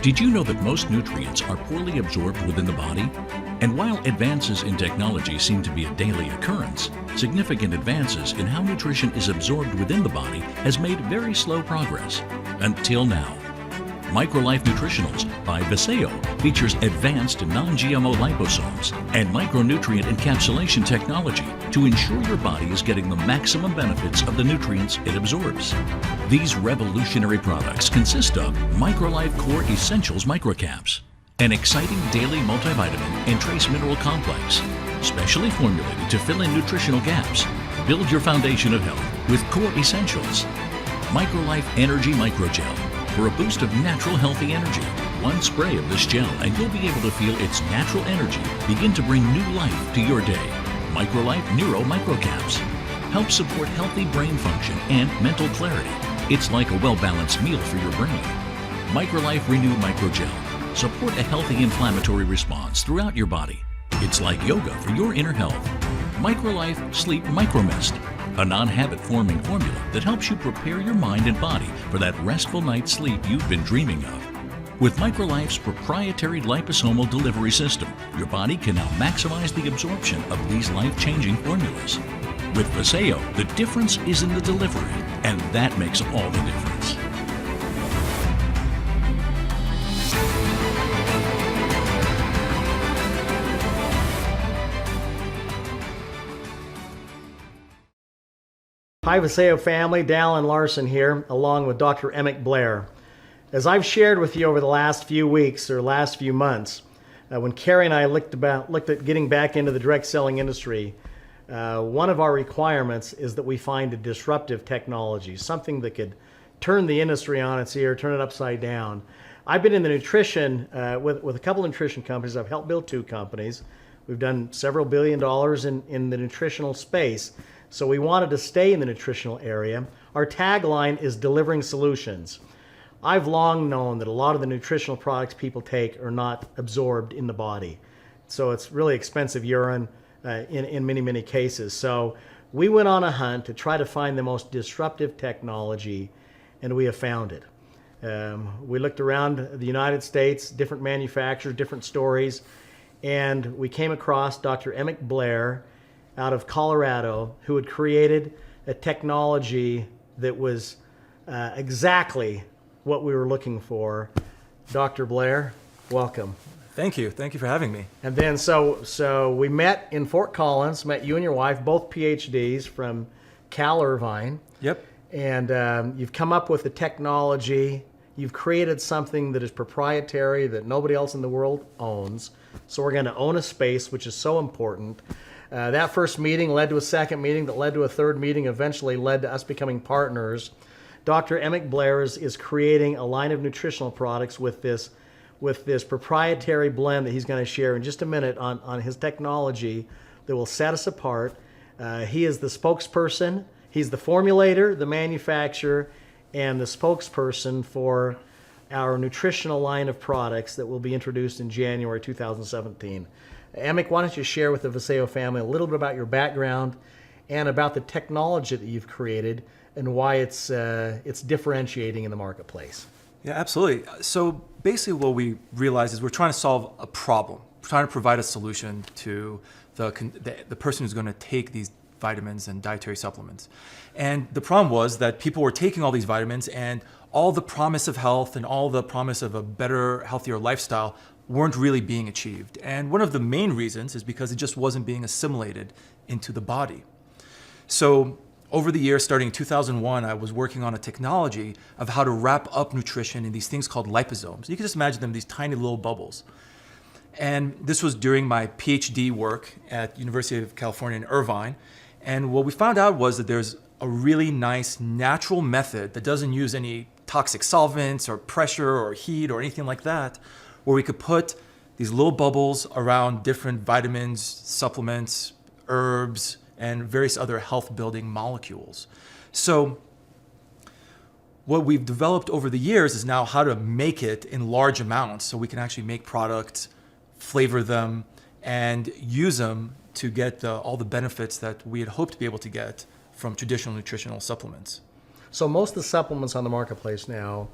Did you know that most nutrients are poorly absorbed within the body? And while advances in technology seem to be a daily occurrence, significant advances in how nutrition is absorbed within the body has made very slow progress. Until now. MicroLife Nutritionals by VASAYO features advanced non-GMO liposomes and micronutrient encapsulation technology to ensure your body is getting the maximum benefits of the nutrients it absorbs. These revolutionary products consist of MicroLife Core Essentials Microcaps, an exciting daily multivitamin and trace mineral complex, specially formulated to fill in nutritional gaps. Build your foundation of health with Core Essentials. MicroLife Energy Microgel for a boost of natural healthy energy. One spray of this gel and you'll be able to feel its natural energy begin to bring new life to your day. MicroLife Neuro Microcaps help support healthy brain function and mental clarity. It's like a well-balanced meal for your brain. MicroLife Renew Microgel support a healthy inflammatory response throughout your body. It's like yoga for your inner health. MicroLife Sleep Micromist, a non-habit forming formula that helps you prepare your mind and body for that restful night's sleep you've been dreaming of. With MicroLife's proprietary liposomal delivery system, your body can now maximize the absorption of these life-changing formulas. With VASAYO, the difference is in the delivery, and that makes all the difference. Hi VASAYO family, Dallin Larson here, along with Dr. Emmett Blair. As I've shared with you over the last few weeks or last few months, when Carrie and I looked at getting back into the direct selling industry, one of our requirements is that we find a disruptive technology, something that could turn the industry on its ear, turn it upside down. I've been in the nutrition, with a couple of nutrition companies. I've helped build 2 companies. We've done several $billion in the nutritional space. So we wanted to stay in the nutritional area. Our tagline is delivering solutions. I've long known that a lot of the nutritional products people take are not absorbed in the body. So it's really expensive urine in many, many cases. So we went on a hunt to try to find the most disruptive technology, and we have found it. We looked around the United States, different manufacturers, different stories, and we came across Dr. Emmett Blair out of Colorado, who had created a technology that was exactly what we were looking for. Dr. Blair, welcome. Thank you. Thank you for having me. And then so we met in Fort Collins, met you and your wife, both PhDs from Cal Irvine. Yep. And you've come up with a technology. You've created something that is proprietary that nobody else in the world owns. So we're going to own a space, which is so important. That first meeting led to a second meeting that led to a third meeting, eventually led to us becoming partners. Dr. Emmett Blair is creating a line of nutritional products with this proprietary blend that he's going to share in just a minute on his technology that will set us apart. He is the spokesperson. He's the formulator, the manufacturer, and the spokesperson for our nutritional line of products that will be introduced in January 2017. Emmett, why don't you share with the VASAYO family a little bit about your background and about the technology that you've created and why it's differentiating in the marketplace. Yeah, absolutely. So basically what we realized is we're trying to solve a problem. We're trying to provide a solution to the person who's going to take these vitamins and dietary supplements. And the problem was that people were taking all these vitamins and all the promise of health and all the promise of a better, healthier lifestyle weren't really being achieved. And one of the main reasons is because it just wasn't being assimilated into the body. So over the years, starting in 2001, I was working on a technology of how to wrap up nutrition in these things called liposomes. You can just imagine them, these tiny little bubbles. And this was during my PhD work at University of California in Irvine. And what we found out was that there's a really nice natural method that doesn't use any toxic solvents or pressure or heat or anything like that, where we could put these little bubbles around different vitamins, supplements, herbs, and various other health-building molecules. So what we've developed over the years is now how to make it in large amounts so we can actually make products, flavor them, and use them to get all the benefits that we had hoped to be able to get from traditional nutritional supplements. So most of the supplements on the marketplace now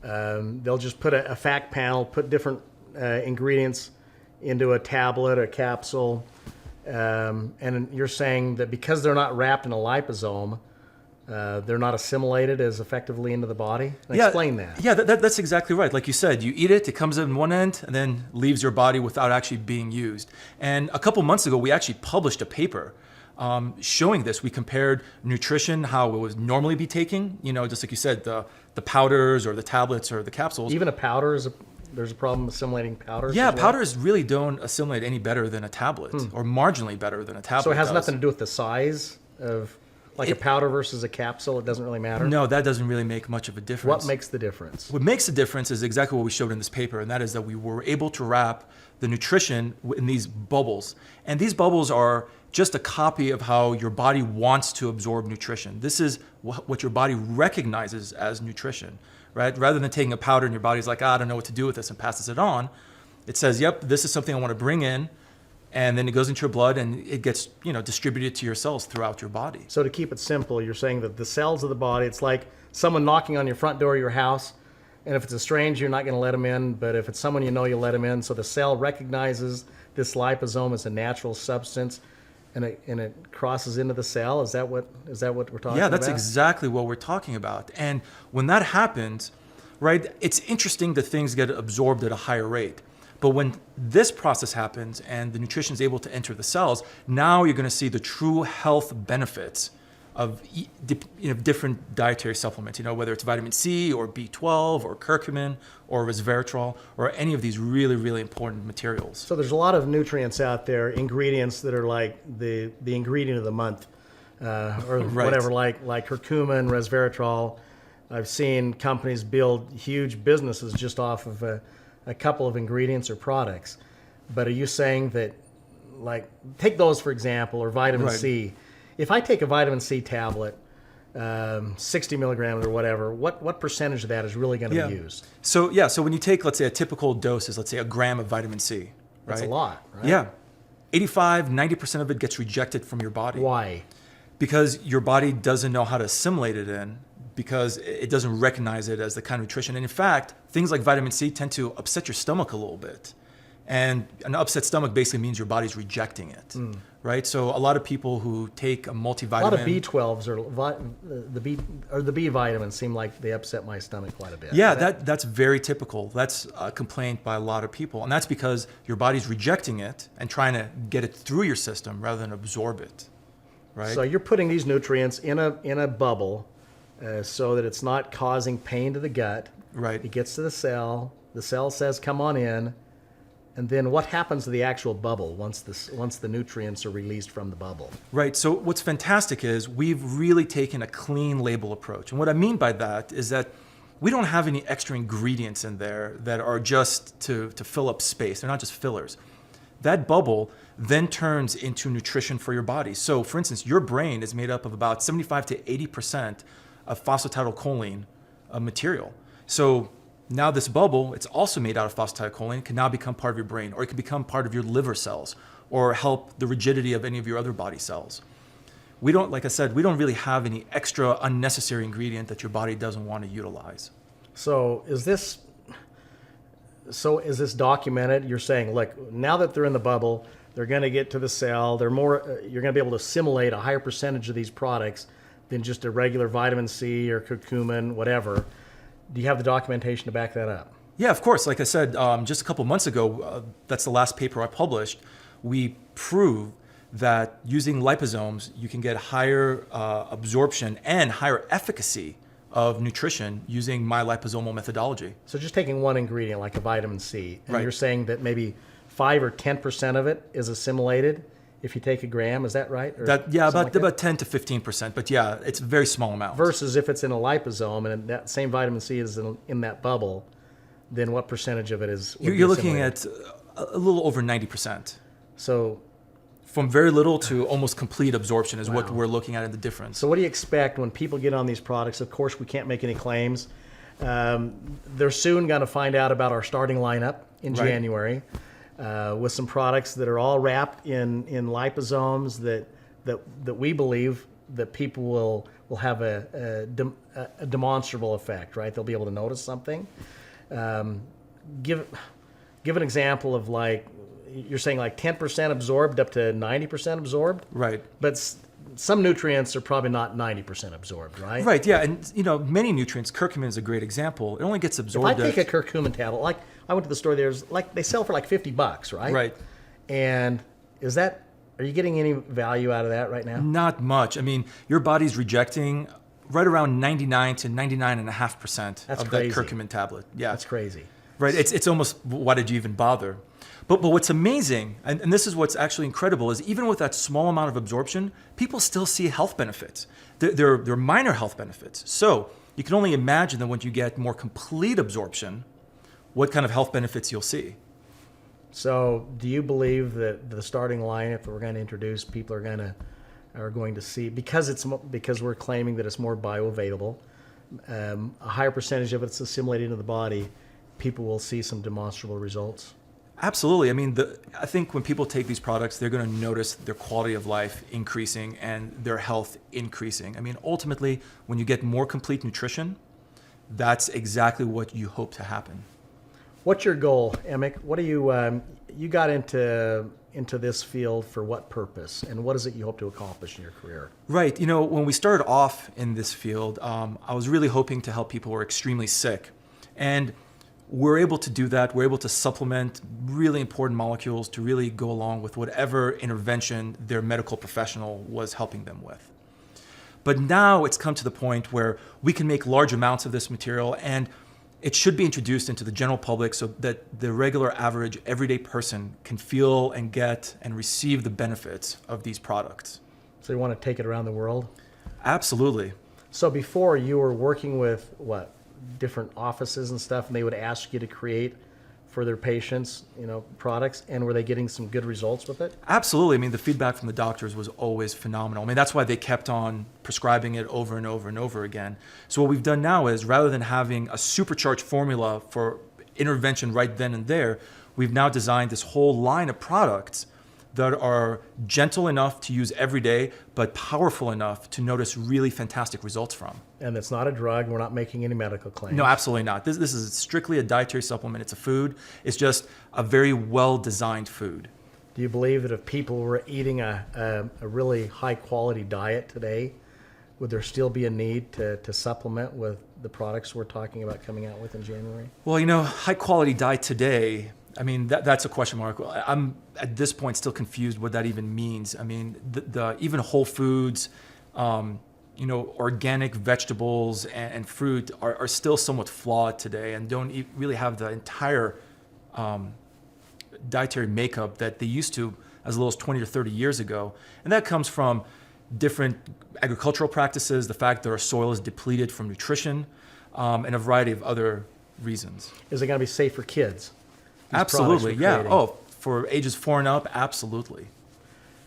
They'll just put a fact panel, put different ingredients into a tablet, a capsule, and you're saying that because they're not wrapped in a liposome, they're not assimilated as effectively into the body? Explain that. Yeah, that's exactly right. Like you said, you eat it, it comes in one end, and then leaves your body without actually being used. And a couple months ago, we actually published a paper showing this. We compared nutrition, how it would normally be taking, just like you said, the powders or the tablets or the capsules. Even a powder there's a problem assimilating powders? Yeah, as well? powders really don't assimilate any better than a tablet or marginally better than a tablet. So it has does. nothing to do with the size of, like a powder versus a capsule? It doesn't really matter? No, that doesn't really make much of a difference. What makes the difference? What makes the difference is exactly what we showed in this paper, and that is that we were able to wrap the nutrition in these bubbles. And these bubbles are just a copy of how your body wants to absorb nutrition. This is what your body recognizes as nutrition, right? Rather than taking a powder and your body's like, I don't know what to do with this, and passes it on, it says, yep, this is something I want to bring in, and then it goes into your blood and it gets distributed to your cells throughout your body. So to keep it simple, you're saying that the cells of the body, it's like someone knocking on your front door of your house, and if it's a stranger, you're not going to let them in, but if it's someone you let them in. So the cell recognizes this liposome as a natural substance, and it crosses into the cell. Is that what we're talking about? Yeah, that's exactly what we're talking about. And when that happens, right, it's interesting that things get absorbed at a higher rate. But when this process happens and the nutrition is able to enter the cells, now you're going to see the true health benefits of different dietary supplements, whether it's vitamin C or B12 or curcumin or resveratrol or any of these really, really important materials. So there's a lot of nutrients out there, ingredients that are like the ingredient of the month, or Right. whatever, like curcumin, resveratrol. I've seen companies build huge businesses just off of a couple of ingredients or products. But are you saying that, like, take those for example, or vitamin Right. C? If I take a vitamin C tablet, 60 milligrams or whatever, what percentage of that is really going to be used? So when you take, let's say, a typical dose is, let's say, a gram of vitamin C, right? That's a lot, right? Yeah. 85-90% of it gets rejected from your body. Why? Because your body doesn't know how to assimilate it in, because it doesn't recognize it as the kind of nutrition. And in fact, things like vitamin C tend to upset your stomach a little bit. And an upset stomach basically means your body's rejecting it, right? So a lot of people who take a multivitamin... A lot of B12s or the B vitamins seem like they upset my stomach quite a bit. Yeah, that's very typical. That's a complaint by a lot of people. And that's because your body's rejecting it and trying to get it through your system rather than absorb it, right? So you're putting these nutrients in a bubble so that it's not causing pain to the gut. Right. It gets to the cell says, come on in. And then what happens to the actual bubble once the nutrients are released from the bubble? Right. So what's fantastic is we've really taken a clean label approach. And what I mean by that is that we don't have any extra ingredients in there that are just to fill up space. They're not just fillers. That bubble then turns into nutrition for your body. So for instance, your brain is made up of about 75 to 80% of phosphatidylcholine material. So now this bubble, it's also made out of phosphatidylcholine, can now become part of your brain, or it can become part of your liver cells, or help the rigidity of any of your other body cells. We don't, like I said, we don't really have any extra unnecessary ingredient that your body doesn't want to utilize. So is this documented? You're saying, look, now that they're in the bubble, they're going to get to the cell. They're more. You're going to be able to assimilate a higher percentage of these products than just a regular vitamin C or curcumin, whatever. Do you have the documentation to back that up? Yeah, of course. Like I said, just a couple months ago, that's the last paper I published, we proved that using liposomes, you can get higher absorption and higher efficacy of nutrition using my liposomal methodology. So just taking one ingredient like a vitamin C, and Right. you're saying that maybe 5 or 10% of it is assimilated if you take a gram, is that right? Or About 10 to 15%, but yeah, it's a very small amount. Versus if it's in a liposome and that same vitamin C is in that bubble, then what percentage of it is? would be You're looking assimilated? at a little over 90%. So From very little to almost complete absorption is what Wow. we're looking at in the difference. So what do you expect when people get on these products? Of course, we can't make any claims. They're soon going to find out about our starting lineup in Right. January with some products that are all wrapped in liposomes that we believe that people will will have a demonstrable effect, right? They'll be able to notice something. Give an example of, like, you're saying like 10% absorbed up to 90% absorbed, Right. but some nutrients are probably not 90% absorbed, right? Right, yeah, and many nutrients, curcumin is a great example. It only gets If absorbed. I take a curcumin tablet, like I went to the store, there's like they sell for like $50, right? Right. And are you getting any value out of that right now? Not much. I mean, your body's rejecting right around 99 to 99.5% That's of crazy. that curcumin tablet. Yeah, That's crazy. right. It's almost, why did you even bother? But what's amazing, and this is what's actually incredible, is even with that small amount of absorption, people still see health benefits. They're minor health benefits. So you can only imagine that when you get more complete absorption, what kind of health benefits you'll see. So, do you believe that the starting lineup that we're going to introduce, people are going to see, because we're claiming that it's more bioavailable, a higher percentage of it's assimilated into the body, people will see some demonstrable results? Absolutely. I mean, I think when people take these products, they're going to notice their quality of life increasing and their health increasing. I mean, ultimately, when you get more complete nutrition, that's exactly what you hope to happen. What's your goal, Emick? What do you got into this field for what purpose, and what is it you hope to accomplish in your career? Right. When we started off in this field, I was really hoping to help people who are extremely sick. And we're able to do that. We're able to supplement really important molecules to really go along with whatever intervention their medical professional was helping them with. But now it's come to the point where we can make large amounts of this material, and it should be introduced into the general public so that the regular, average, everyday person can feel and get and receive the benefits of these products. So you want to take it around the world? Absolutely. So before, you were working with different offices and stuff, and they would ask you to create for their patients, products, and were they getting some good results with it? Absolutely. I mean, the feedback from the doctors was always phenomenal. I mean, that's why they kept on prescribing it over and over and over again. So what we've done now is, rather than having a supercharged formula for intervention right then and there, we've now designed this whole line of products that are gentle enough to use every day, but powerful enough to notice really fantastic results from. And it's not a drug. We're not making any medical claims. No, absolutely not. This is strictly a dietary supplement. It's a food. It's just a very well-designed food. Do you believe that if people were eating a really high-quality diet today, would there still be a need to supplement with the products we're talking about coming out with in January? Well, high-quality diet today, I mean, that's a question mark. I'm, at this point, still confused what that even means. I mean, even whole foods, organic vegetables and fruit are still somewhat flawed today and don't really have the entire dietary makeup that they used to as little as 20 or 30 years ago. And that comes from different agricultural practices, the fact that our soil is depleted from nutrition, and a variety of other reasons. Is it going to be safe for kids? Absolutely, yeah. Oh, for ages 4 and up, absolutely.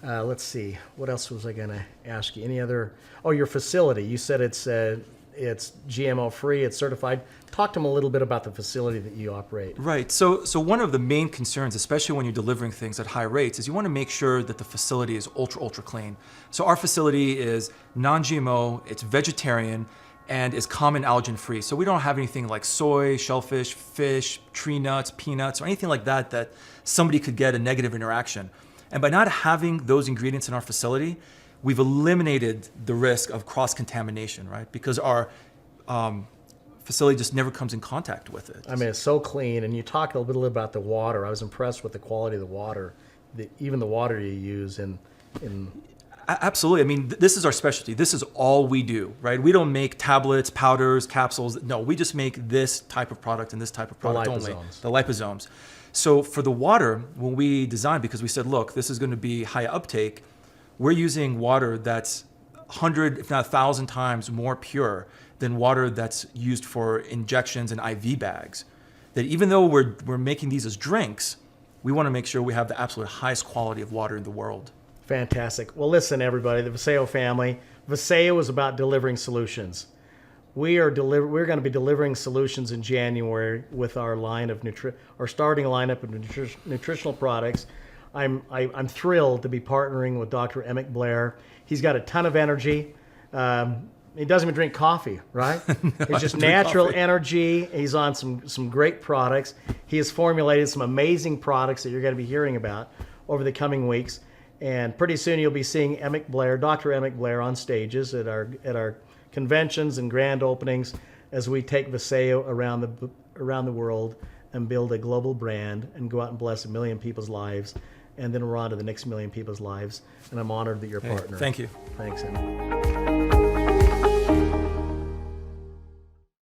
Let's see. What else was I going to ask you? Any other? Oh, your facility. You said it's GMO free. It's certified. Talk to them a little bit about the facility that you operate. Right. So one of the main concerns, especially when you're delivering things at high rates, is you want to make sure that the facility is ultra clean. So our facility is non-GMO. It's vegetarian, and is common allergen free. So we don't have anything like soy, shellfish, fish, tree nuts, peanuts, or anything like that somebody could get a negative interaction. And by not having those ingredients in our facility, we've eliminated the risk of cross-contamination, right? Because our facility just never comes in contact with it. I mean, it's so clean. And you talk a little bit about the water. I was impressed with the quality of the water, even the water you use in Absolutely. I mean, this is our specialty. This is all we do, right? We don't make tablets, powders, capsules. No, we just make this type of product and this type of product only. The liposomes. So for the water, when we designed, because we said, look, this is going to be high uptake, we're using water that's 100, if not 1,000 times more pure than water that's used for injections and IV bags. That even though we're making these as drinks, we want to make sure we have the absolute highest quality of water in the world. Fantastic. Well, listen, everybody, the VASAYO family. VASAYO is about delivering solutions. We're going to be delivering solutions in January with our line of our starting lineup of nutritional products. I'm thrilled to be partnering with Dr. Emick Blair. He's got a ton of energy. He doesn't even drink coffee, right? He's just drink natural coffee. energy. He's on some great products. He has formulated some amazing products that you're going to be hearing about over the coming weeks. And pretty soon you'll be seeing Emic Blair, Dr. Emic Blair, on stages at our conventions and grand openings as we take VASAYO around the world and build a global brand and go out and bless 1 million people's lives. And then we're on to the next 1 million people's lives. And I'm honored that you're a partner. Thank you. Thanks, Emic.